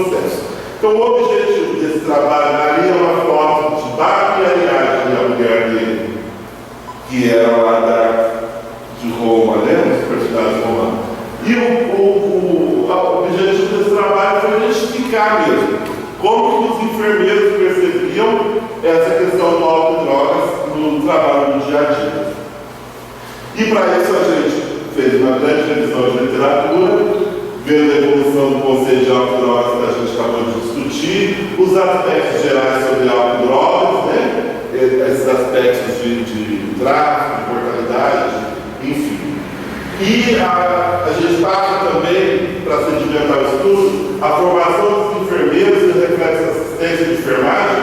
processo. Então, o objetivo desse trabalho ali é uma foto de Bach e Ariadne, a mulher dele, que era lá de Roma, né? Os personagens romanos. E o objetivo desse trabalho foi identificar mesmo como que os enfermeiros percebiam essa questão do álcool e drogas no trabalho do dia a dia. E para isso a gente fez uma grande revisão de literatura, vendo a evolução do conceito de álcool e drogas que a gente acabou de discutir, os aspectos gerais sobre álcool e drogas, né? Esses aspectos de tráfico, de mortalidade, enfim. E a gente passa também, para sedimentar o estudo, a formação dos enfermeiros e reflexo de assistência de enfermagem,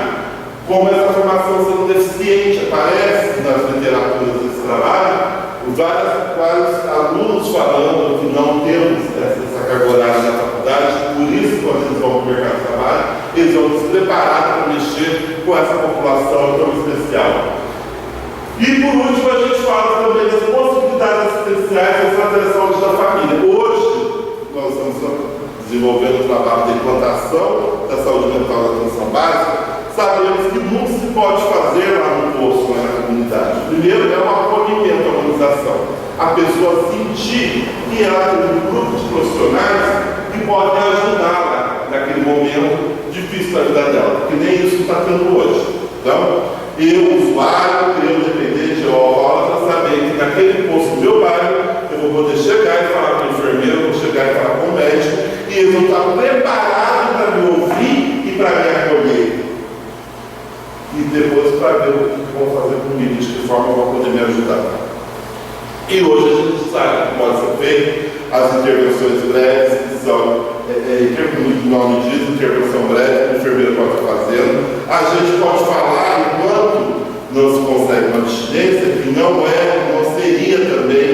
como essa formação sendo deficiente, aparece nas literaturas desse trabalho, vários alunos falando que não temos essa carga horária na faculdade, por isso, quando eles vão para o mercado de trabalho, eles vão se preparar para mexer com essa população tão especial. E por último, a gente fala também das possibilidades assistenciais da estratégia de saúde da família. Hoje, nós estamos desenvolvendo o trabalho de implantação da saúde mental da atenção básica. Sabemos que muito se pode fazer lá no posto, lá na comunidade. Primeiro, é um acolhimento, a humanização. A pessoa sentir que ela tem um grupo de profissionais que podem ajudá-la naquele momento difícil da vida dela, porque nem isso está tendo hoje. Então, eu, usuário, eu dependente, eu alcoólatra, saber que naquele posto do meu bairro eu vou poder chegar e falar com o enfermeiro, vou chegar e falar com o médico, e eles vão estar preparados para me ouvir e para me acolher. E depois para ver o que vão fazer comigo, de que forma vão poder me ajudar. E hoje a gente sabe que pode ser feito as intervenções breves, que são, o nome diz, intervenção breve, que o enfermeiro pode estar fazendo. A gente pode falar, enquanto não se consegue uma abstinência, que não seria também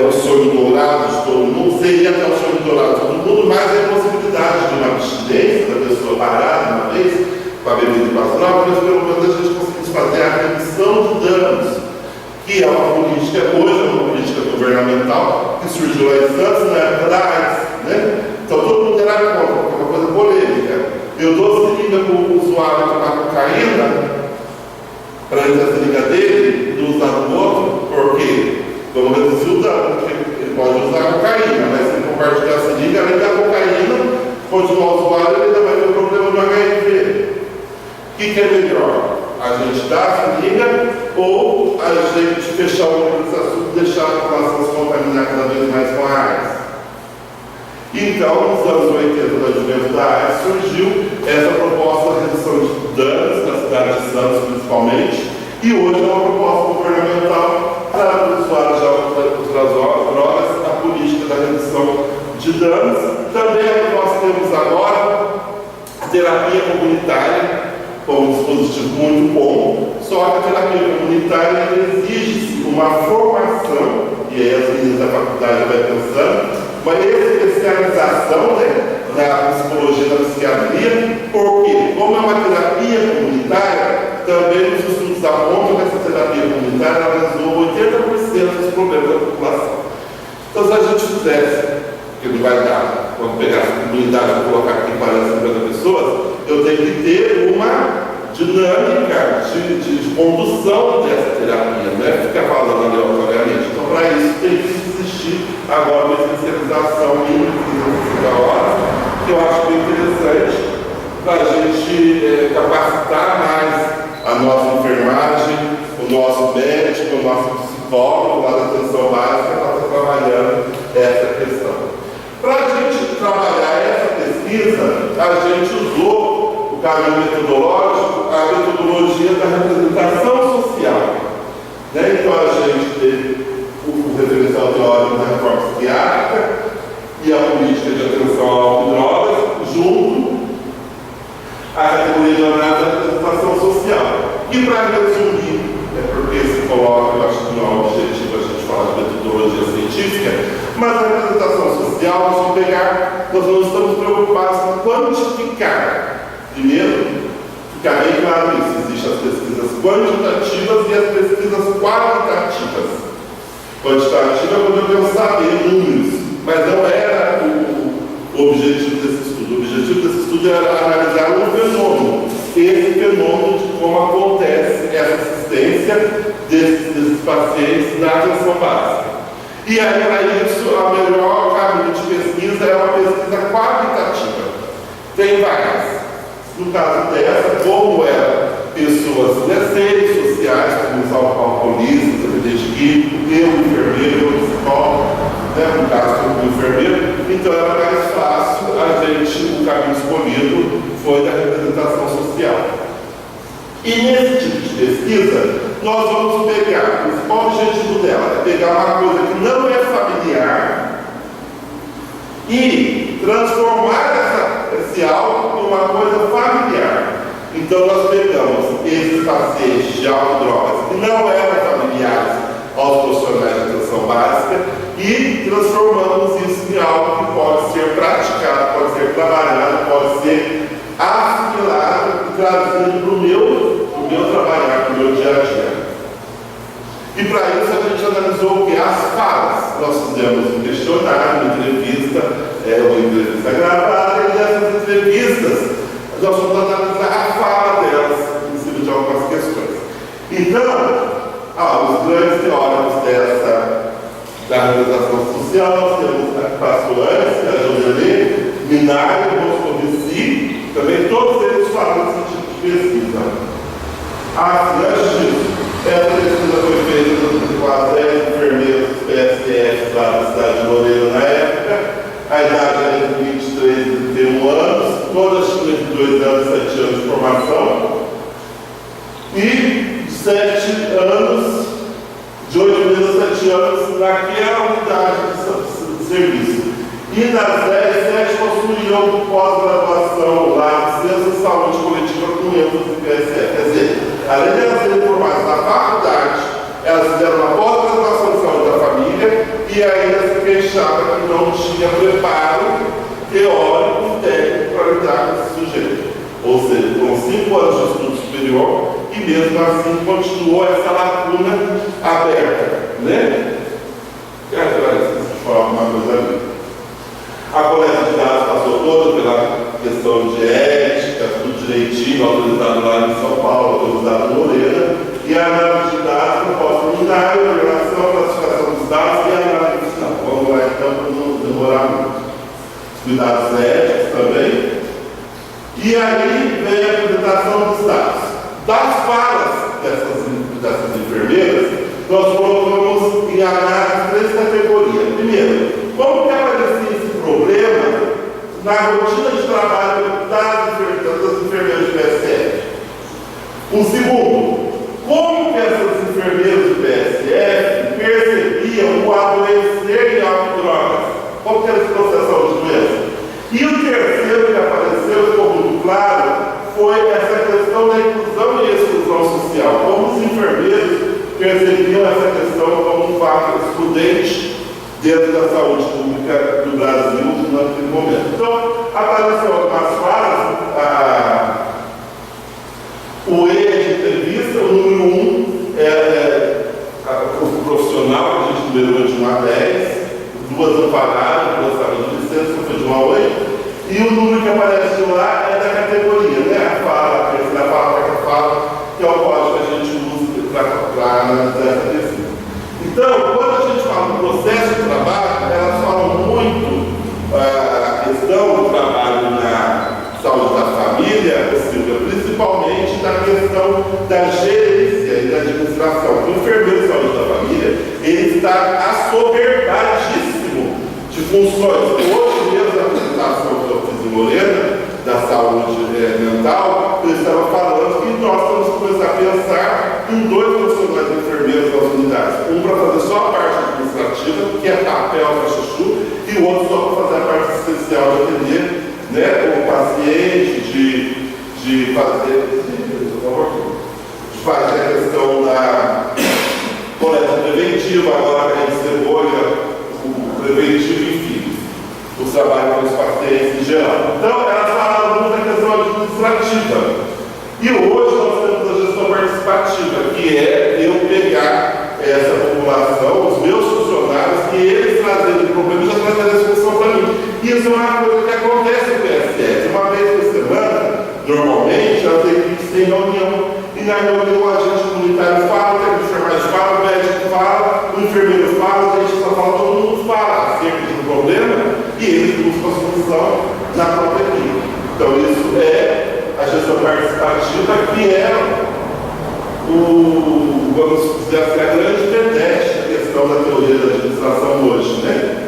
o sonho dourado de todo mundo, seria até o sonho dourado de todo mundo, mas é a possibilidade de uma abstinência, da pessoa parar uma vez, com a bebida e com as drogas, mas pelo menos a gente conseguimos fazer a redução de danos, que é uma política, hoje é uma política governamental, que surgiu lá em Santos na época da AIDS, né? Então todo mundo era contra, porque é uma coisa polêmica. Eu dou seringa para o usuário tomar cocaína, para ele dar a seringa dele, e usar no outro, porque pelo menos o dano, porque ele pode usar cocaína, mas se ele compartilhar a seringa, além da cocaína, continuar o usuário, ele ainda vai ter o problema do HIV. O que é melhor? A gente dar a seringa ou a gente fechar o olho desse assunto e deixar a população se contaminar cada vez mais com a AIDS? Então, nos anos 80, do advento da AIDS, surgiu essa proposta de redução de danos na cidade de Santos, principalmente, e hoje é uma proposta governamental para os usuários de outras drogas, a política da redução de danos. Também nós temos agora a terapia comunitária, como um dispositivo muito bom, só que a terapia comunitária exige uma formação, e aí as meninas da faculdade vai pensando, uma especialização, né, na psicologia, na psiquiatria, porque, como é uma terapia comunitária, também os estudos apontam que essa terapia comunitária resolve 80% dos problemas da população. Então, se a gente fizesse, que não vai dar, vamos pegar essa comunidade e colocar aqui 40, 50 pessoas, eu tenho que ter uma dinâmica de condução dessa terapia, não é ficar falando aleatoriamente. Então, para isso, tem que existir agora uma especialização em pesquisa da hora, que eu acho bem interessante, para a gente capacitar mais a nossa enfermagem, o nosso médico, o nosso psicólogo lá da atenção básica, para estar trabalhando essa questão. Para a gente trabalhar essa pesquisa, a gente usou o caminho metodológico, a metodologia da representação social. Né? Então a gente teve o referencial teórico da reforma psiquiátrica e a política de atenção ao álcool e drogas, junto à categoria de análise da representação social. E para resumir, porque se coloca, eu acho que não é o objetivo a gente falar de metodologia científica, mas a representação social, nós não estamos preocupados em quantificar. Primeiro, ficar bem claro isso, existem as pesquisas quantitativas e as pesquisas qualitativas. Quantitativa é quando eu quero saber números, mas não era o objetivo desse estudo? O objetivo desse estudo era analisar um fenômeno, esse fenômeno de como acontece essa assistência desses pacientes na atenção básica. E aí, para isso, o melhor caminho de pesquisa é uma pesquisa qualitativa. Tem várias. No caso dessa, como pessoas seres sociais, como os alcoolistas, dependente químico, eu, o enfermeiro, eu, o psicólogo, no caso do enfermeiro, então era mais fácil o caminho escolhido foi da representação social. E nesse tipo de pesquisa, nós vamos pegar, o objetivo dela é pegar uma coisa que não é familiar e transformar esse algo em uma coisa familiar. Então nós pegamos esses pacientes de autodrogas que não eram familiares aos profissionais de atenção básica e transformamos isso em algo que pode ser praticado, pode ser trabalhado, pode ser assimilado e trazido para o meu trabalhar, para o meu dia a dia. E para isso a gente analisou o que? As falas. Nós fizemos um questionário, uma entrevista gravada, e nessas entrevistas nós vamos analisar a fala delas, em cima de algumas questões. Então, os grandes teóricos da representação social, nós temos a Pascoal, a Jodelê, Minari, Moscovici, também todos eles falam desse tipo de pesquisa. Antes disso, essa pesquisa foi feita com as 10 enfermeiros do PSF lá da cidade de Loureiro na época. A idade era entre 23 e 31 anos, todas tinham de 2 anos e 7 anos de formação. E 7 anos, de 8 meses a 7 anos, naquela unidade de serviço. E das 10, 7 possuíam pós-graduação lá de Ciência de Saúde Coletiva com ênfase em PSF. Quer dizer, além de elas serem formadas na faculdade, elas fizeram uma pós-graduação de saúde da família e ainda se queixava que não tinha preparo teórico e técnico para lidar com esse sujeito. Ou seja, com 5 anos de estudo superior e mesmo assim continuou essa lacuna aberta, né? Deixa eu falar uma coisa ali. A coleta de dados passou toda pela questão de ética, tudo direitinho, autorizado lá em São Paulo, autorizado em Lorena, e a análise de dados composta em binário, organização, classificação dos dados e a análise final. Vamos lá então para não demorar muito. Cuidados éticos também. E aí vem a apresentação dos dados. Das falas dessas enfermeiras, nós colocamos em análise 3 categorias. Primeiro, como que aparecia esse problema na rotina de trabalho das enfermeiras do PSF? O segundo, como que essas enfermeiras do PSF percebiam o adoecer em autodrogas? Como que era esse processo de doença? E o terceiro que apareceu, ficou muito claro, foi essa questão da inclusão e exclusão social. Como os enfermeiros percebiam essa questão como um fato excludente dentro da saúde pública do Brasil naquele momento. Então, apareceu algumas falas, o E de entrevista, o número 1 o profissional, que a gente numerou de 1 a 10, 2 não pagaram, 2 estavam de licença, foi de 1 a 8, e o número que aparece lá é da categoria, né? A fala, a terceira fala, a quarta fala, que é o código que a gente usa para analisar essa pesquisa. Então, quando a gente fala do processo de trabalho, elas falam muito a questão do trabalho na saúde da família, principalmente da questão da gerência e da administração. O enfermeiro de saúde da família, ele está assoberbadíssimo de funções. Hoje mesmo, na apresentação que eu fiz em Lorena, da saúde mental, eu estava falando que nós temos que começar a pensar em 2 profissionais enfermeiros das unidades. Um para fazer só a parte administrativa, que é papel para chuchu, e o outro só para fazer a parte essencial de atender, né, o paciente, de fazer a questão da coleta preventiva, agora a gente cebolha, o preventivo, enfim, o trabalho com os pacientes em geral. Então, elas falaram muito da questão administrativa. E hoje nós temos a gestão participativa, que é eu pegar essa população, os meus funcionários, e eles trazerem problemas, já trazerem a solução para mim. Isso é uma coisa que acontece no PSF. Uma vez por semana, normalmente, as equipes têm reunião. E na reunião o agente comunitário fala, o técnico de enfermagem fala, o médico fala, o enfermeiro fala, a gente só fala, todo mundo fala acerca de um problema e eles buscam a solução na própria equipe. Então isso é a gestão participativa, que é vamos dizer assim, a grande verdade da questão da teoria da administração hoje, né?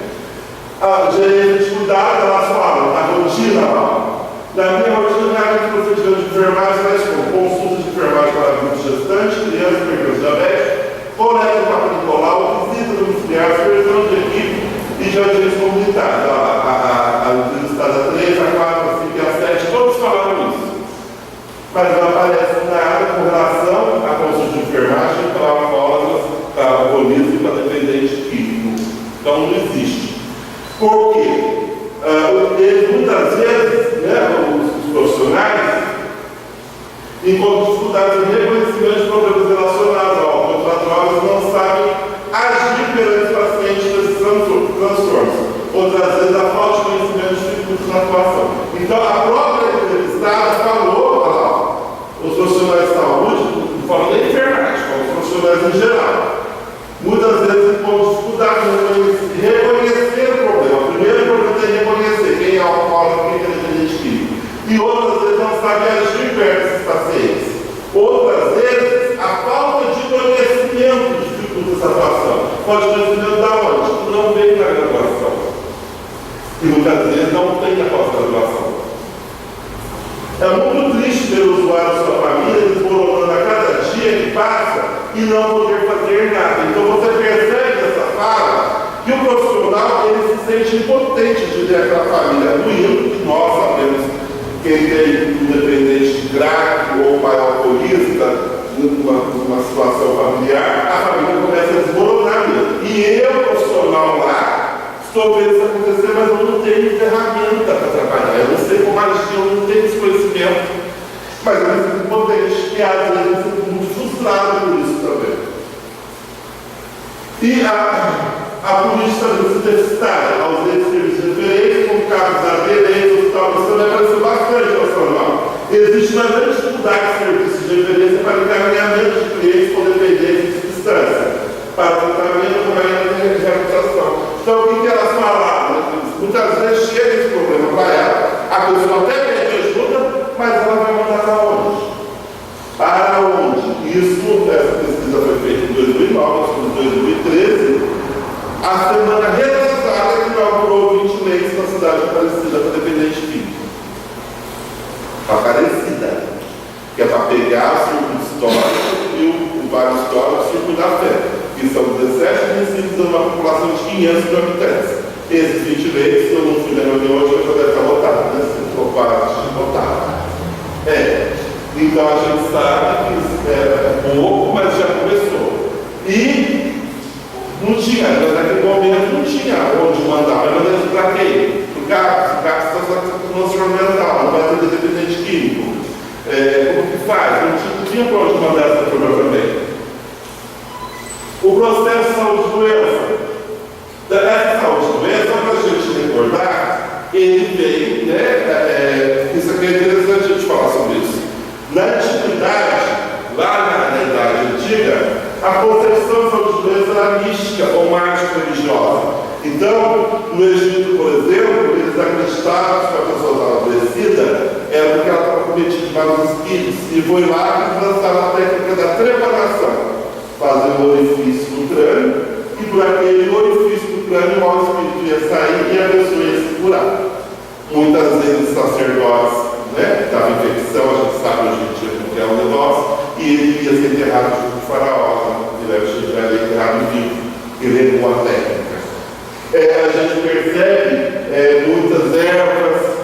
A gerência de cuidado, elas falam, a rotina lá. Na minha rotina, a procedimento de enfermagem, mas com consulta de enfermagem para adulto gestante, criança, percurso diabético, coleta de mapa Nicolau, visita domiciliar, supervisão de equipe e jardins comunitários. A listada 3, a 4, a 5 e a 7, todos falaram isso. Mas não aparece nada com relação à consulta de enfermagem para alcoólatras, para alcoolismo e para dependente químico. Então não existe. Por quê? Muitas vezes, os profissionais encontram dificuldades em reconhecimento de problemas relacionados ao álcool contra drogas, não sabem agir perante os pacientes desses transtornos. Outras vezes, a falta de conhecimento dificulta na atuação. Então, a própria entrevistada falou, os profissionais de saúde, não falam nem enfermagem, falam os profissionais em geral. Muitas vezes encontram dificuldade em reconhecer o problema. O primeiro problema é reconhecer quem é alcoólatra, quem é dependente químico. E outras vezes não sabem agir perto desses pacientes. Outras vezes, a falta de conhecimento dificulta essa atuação. Pode conhecimento da onde? Não vem na graduação. E muitas vezes não tem a pós-graduação. É muito triste ver o usuário e sua família desmoronando a cada dia que passa e não poder fazer nada. Então você percebe nessa fala que o profissional ele se sente impotente de ver aquela família doendo, que nós sabemos quem tem independente de grave ou pai alcoolista, numa situação familiar, a família começa a desmoronar mesmo. E eu, profissional lá, estou vendo isso acontecer, mas eu não tenho ferramenta para trabalhar. Eu não sei como agir, eu não tenho esse conhecimento. Mas eu me sinto impotente e às vezes eu fico muito frustrado por isso também. E a política universitária, ausência de serviços de referência, como casos aderentes, hospital, isso também apareceu bastante nacional. Existe uma grande dificuldade de serviços de referência para encaminhamento de clientes com dependência de distância, para tratamento com a reabilitação. Então, o que elas falaram? Muitas vezes chega esse problema para ela, a pessoa até pede ajuda, mas ela vai mandar para onde? Para onde? Essa pesquisa foi feita em 2009, em 2013. A semana retrasada que inaugurou 20 leitos na cidade de Aparecida para dependente químico. Aparecida, que é para pegar o circuito histórico e o bairro histórico e o circuito da fé, que são 17 municípios de uma população de 500 mil habitantes. Esses 20 leitos, eu não fui na reunião hoje, mas já deve estar lotado, né? Se for quase lotado. Então a gente sabe que é pouco, mas já começou. E não tinha, naquele momento não tinha onde mandar, mas mandar isso para quem? Para o GAPS está transformental, não vai ter dependente químico. Como que faz? Não tinha para onde mandar essa turma também. O processo de saúde-doença. Essa saúde-doença, só para a gente recordar, ele veio, isso aqui é interessante a gente falar sobre isso. Na antiguidade, lá na Idade Antiga, a concepção de saúde-doença era mística ou mágico-religiosa. Então, no Egito, por exemplo, eles acreditavam que a pessoa estava adoecida era porque ela estava cometida de maus espíritos, e foi lá que lançaram a técnica da trepanação. Fazer um orifício no crânio, e por aquele orifício do crânio o mau espírito ia sair e a pessoa ia se curar. Muitas vezes os sacerdotes, que estava infecção, a gente sabe hoje em dia como é o negócio, e ele ia ser enterrado junto com o faraó, ele era enterrado vivo, ele levou a técnica. A gente percebe muitas ervas,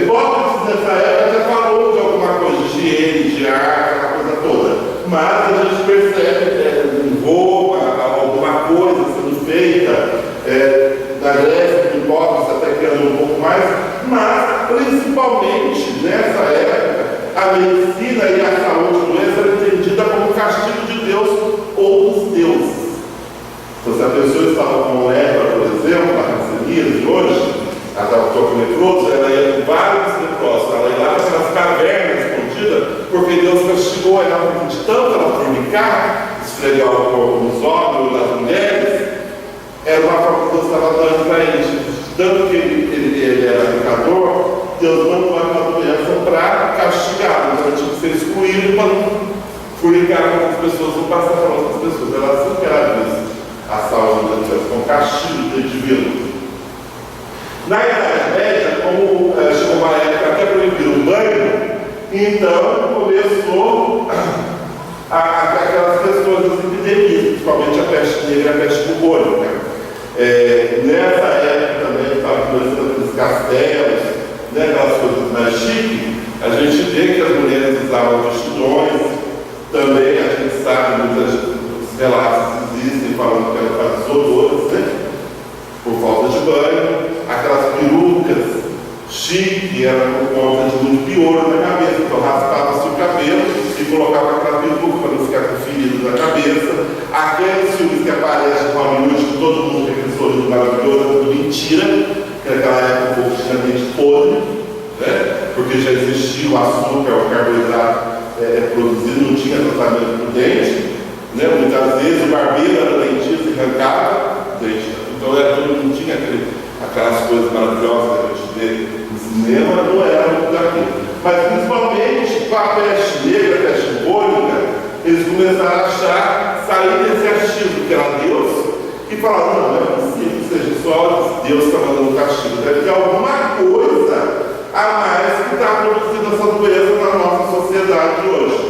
Hipócrates nessa época até falou de alguma coisa de higiene, de ar, aquela coisa toda, mas a gente percebe em Roma, alguma coisa sendo feita, na Grécia, do Hipócrates até criando um pouco mais, mas principalmente nessa época a medicina e a saúde doença era entendida como castigo de Deus ou dos deuses. Então, se a pessoa estava com lepra, por exemplo, a hanseníase de hoje, chegou a ela de tanto ela fornicar, esfregar o corpo nos homens ou nas mulheres, era uma forma que Deus estava dando para ele. Tanto que ele era pecador, Deus mandou aquela doença para castigá-lo. Então ele tinha que ser excluído para não fornicar com outras pessoas, não passar para outras pessoas. Era assim que era visto a saúde da doença, com castigo divino. Na Idade Média, como chegou uma época até proibir o banho, então começou aquelas questões das epidemias, principalmente a peste negra e a peste bubônica. Nessa época também estava começando aqueles castelos, né, aquelas coisas mais chiques, a gente vê que as mulheres usavam vestidões, também a gente sabe, muitos relatos existem falando que eram para desodoras, né, por falta de banho, aquelas perucas chique, era por conta de muito pior na cabeça, então raspava-se o cabelo e colocava aquela peruca para não ficar com feridas na cabeça. Aqueles filmes que aparecem com a noite que todo mundo tem aquele sorriso maravilhoso, tudo mentira, que naquela época o povo tinha mente podre, né? Porque já existia o açúcar, o carboidrato produzido, não tinha tratamento do dente, né? Muitas vezes o barbeiro era dentista e arrancava o dente, então não tinha aquelas coisas maravilhosas que a gente vê no cinema, não era muito daquilo. Mas principalmente com a peste negra, a peste bubônica, eles começaram a achar, sair desse achismo que era Deus, e falaram, não é possível que seja só Deus que está mandando castigo, deve ter alguma coisa a mais que está produzindo essa doença na nossa sociedade hoje.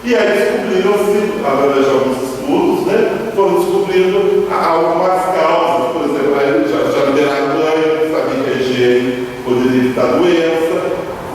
E aí descobriram-se, através de alguns estudos, né, foram descobrindo algumas causas, por exemplo, aí já liberaram banho, sabia que a higiene poderia evitar a doença,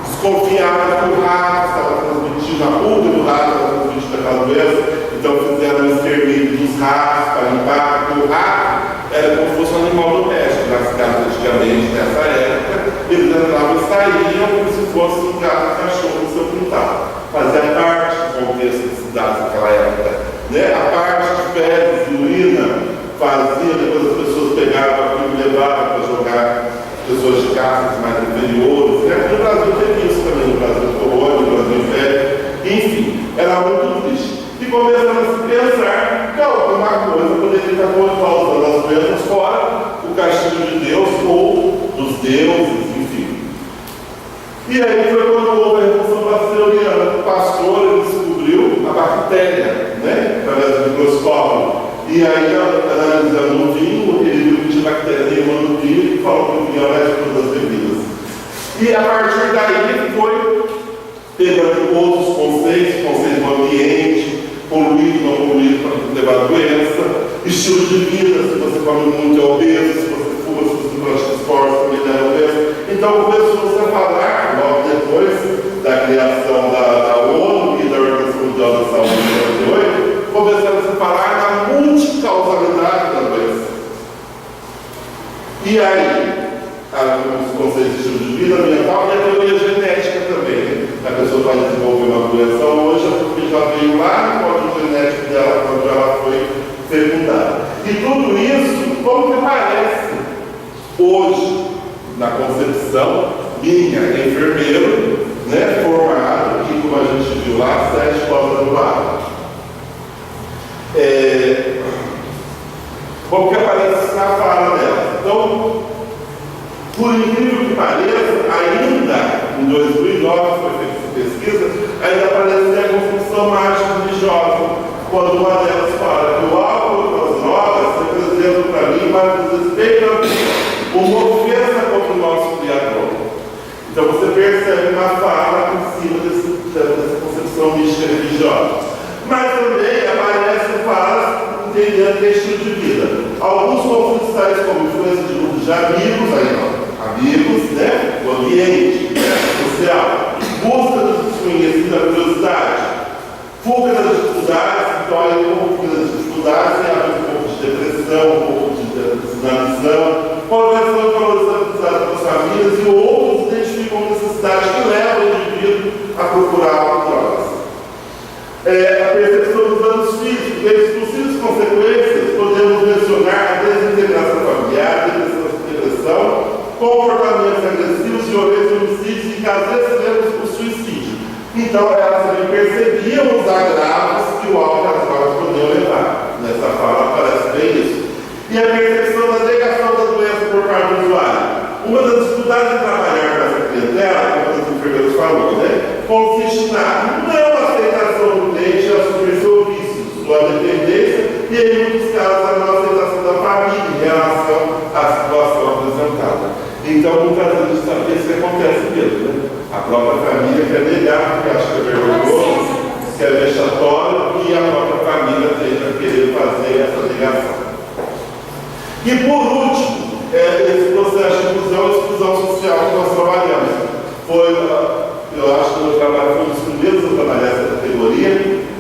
desconfiavam que o rato estava transmitindo, a pulga do rato estava transmitindo aquela doença, então fizeram um extermínio dos ratos para limpar, porque o rato era como se fosse um animal doméstico, nas casas antigamente, nessa época, eles entravam e saíam como se fosse um gato e cachorro no seu quintal. Fazia parte do contexto das cidades naquela época, né? A parte de fezes e urina fazia, depois as pessoas pegavam aquilo e levavam para jogar pessoas de casas mais inferiores, né? No Brasil teve isso também, no Brasil colônia, no Brasil velho, enfim, era muito triste. E começaram a se pensar que alguma coisa poderia estar causando as doenças fora o castigo de Deus ou dos deuses, enfim. E aí foi quando houve a Revolução Pastoriana. O pastor descobriu a bactéria, né? Através do microscópio. E aí, analisando o vinho, ele viu que tinha bactéria nenhuma no vinho e falou que o vinho era de todas as bebidas. E a partir daí foi pegando outros conceitos do ambiente, poluído, não poluído, para levar doença, estilo de vida, se você come muito é obeso, se você fuma, se você pratica esporte, também não é obeso. Então começou-se a falar, logo depois da criação da ONU e da Organização Mundial da Saúde em 1998, começaram a falar na multicausalidade da doença. E aí, os conceitos de estilo de vida ambiental e a teoria genética também. A pessoa vai desenvolver uma doença hoje porque já veio lá no código genético dela quando ela foi fecundada. E tudo isso, como que parece hoje, na concepção minha, enfermeiro, né, formado, e como a gente viu lá, 7 escolas do lado. Como que aparece na fala dela. Então, por incrível que pareça, ainda em 2009 foi feita essa pesquisa, ainda aparece a confusão mágica religiosa, quando uma delas fala que o álcool e as drogas representam para mim mais desrespeito à vida, uma ofensa contra o nosso Criador. Então você percebe uma fala em cima dessa concepção mística religiosa. Mas também aparecem falas entendendo que é estilo de vida. Alguns conflitos tais como influência de grupos de amigos, amigos, né? O ambiente, né? Social, busca do desconhecido, da curiosidade, fuga das dificuldades, então aí como fuga das dificuldades tem a ver com um pouco de depressão, um pouco de desinanização, conversão de valorização das famílias e outros identificam necessidade que leva o indivíduo a procurar drogas. A percepção dos danos físicos, dentre possíveis consequências, podemos mencionar a desintegração familiar, depressão, comportamentos agressivos, violência, homicídios e, casos extremos, o suicídio. Então, ela também percebia agravos que o álcool e as drogas poderiam levar. Nessa fala aparece bem isso. E a percepção da negação da doença por parte do usuário. Uma das dificuldades de trabalhar com essa clientela, como os enfermeiros falou, consiste na não aceitação do cliente a assumir seu vício, sua dependência, e em muitos casos a não aceitação da família em relação à situação apresentada. Então, muitas vezes a gente sabe que isso acontece mesmo, A própria família quer negar, porque acha que é vergonhoso, que é vexatório, e a própria família tende a querer fazer essa negação. E por último, esse processo de inclusão e exclusão social que nós trabalhamos. Eu acho que o meu trabalho foi um dos primeiros a trabalhar essa categoria,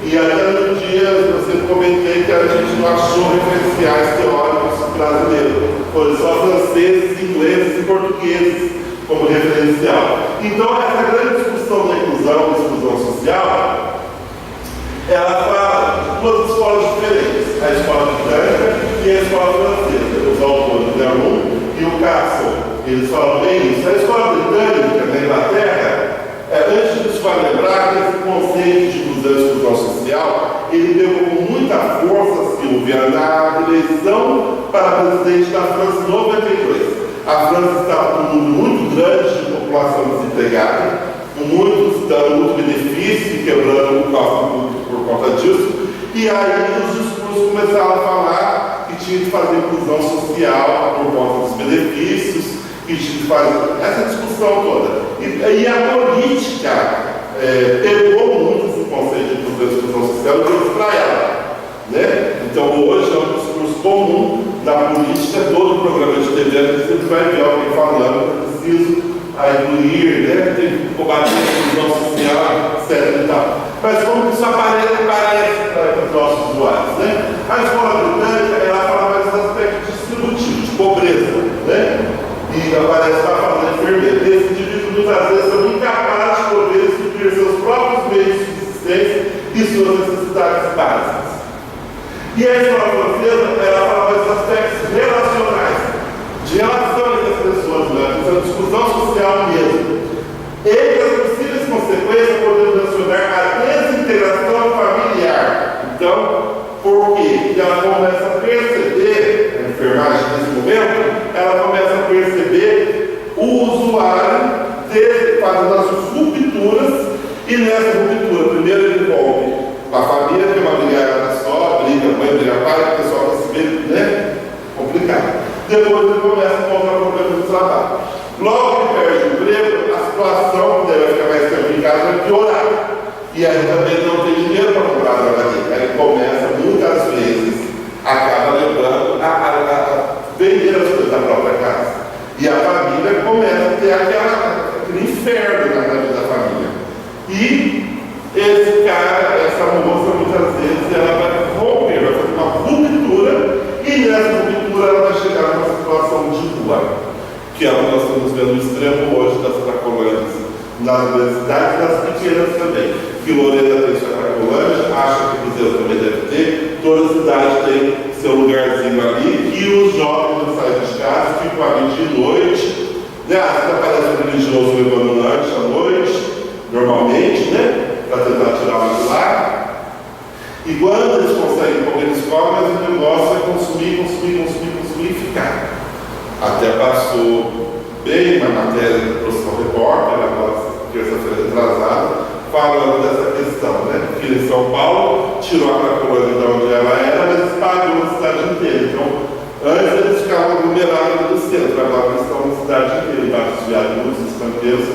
e até no dia eu sempre comentei que a gente não achou referenciais teóricos brasileiros, foram só franceses, ingleses e portugueses como referencial. Então, essa grande discussão da inclusão e exclusão social, ela fala de duas escolas diferentes, a escola britânica e a escola francesa. Os autores, e o Castle, eles falam bem isso. A escola britânica, na Inglaterra, antes disso, vai lembrar que esse conceito de inclusão e exclusão social, ele pegou com muita força, Silvia, na eleição para presidente da França em 92. A França estava com um número muito grande de população desempregada, com muitos dando muito benefício e quebrando o cofre público por conta disso. E aí os discursos começaram a falar que tinha que fazer inclusão social por conta dos benefícios, que tinha que fazer essa discussão toda. E a política pegou muito esse conceito de inclusão social e trouxe para ela. Então hoje é um discurso comum na política, todo programa de TV você sempre vai ver alguém falando que é preciso incluir, tem que combater a inclusão social, etc. E tal. Mas como isso aparece para os nossos usuários? A escola britânica, ela fala mais dos aspectos distributivos, de pobreza, e aparece para falar de enfermeiro. Esses indivíduos muitas vezes são incapazes de poder suprir seus próprios meios de subsistência e suas necessidades básicas. E a escola francesa, ela fala mais dos aspectos relacionais, de relação entre as pessoas, essa discussão social mesmo. Entre as possíveis consequências, podemos mencionar a desintegração familiar. Então, por quê? Porque ela começa a perceber, a enfermagem nesse momento, ela começa a perceber o usuário fazendo as rupturas, e nessa ruptura, primeiro ele envolve a família, que é uma brigada só, briga mãe, briga pai, o pessoal está se vendo, complicado. Depois ele começa a encontrar problemas do trabalho. Logo que perde o emprego, a situação deve ficar mais tempo em casa vai piorar. E aí também não tem dinheiro para comprar a drogaria. Aí começa, muitas vezes, acaba lembrando a vender as coisas da própria casa. E a família começa a ter aquele inferno na vida da família. E esse cara, essa moça, muitas vezes, ela vai romper, vai fazer uma ruptura, e nessa ruptura ela vai chegar numa situação de rua, que é o que nós estamos vendo no extremo hoje das cracolândias, nas universidades e nas pequenas também. Que Lorena tem sua cracolândia, acha que o Cruzeiro também deve ter, toda cidade tem seu lugarzinho ali, e os jovens não saem de casa, ficam ali de noite, às vezes aparece um religioso levando um lanche à noite, normalmente, para tentar tirar o de lá. E quando eles conseguem comer, eles comem, mas o negócio é consumir e ficar. Até passou bem uma matéria do professor repórter, agora terça-feira retrasada, falando dessa questão, que em São Paulo tirou a cracolândia de onde ela era, mas espalhou a cidade inteira. Então, antes eles ficavam aglomerados no centro, agora eles estão na cidade inteira, embaixo dos viadutos, dos canteiros,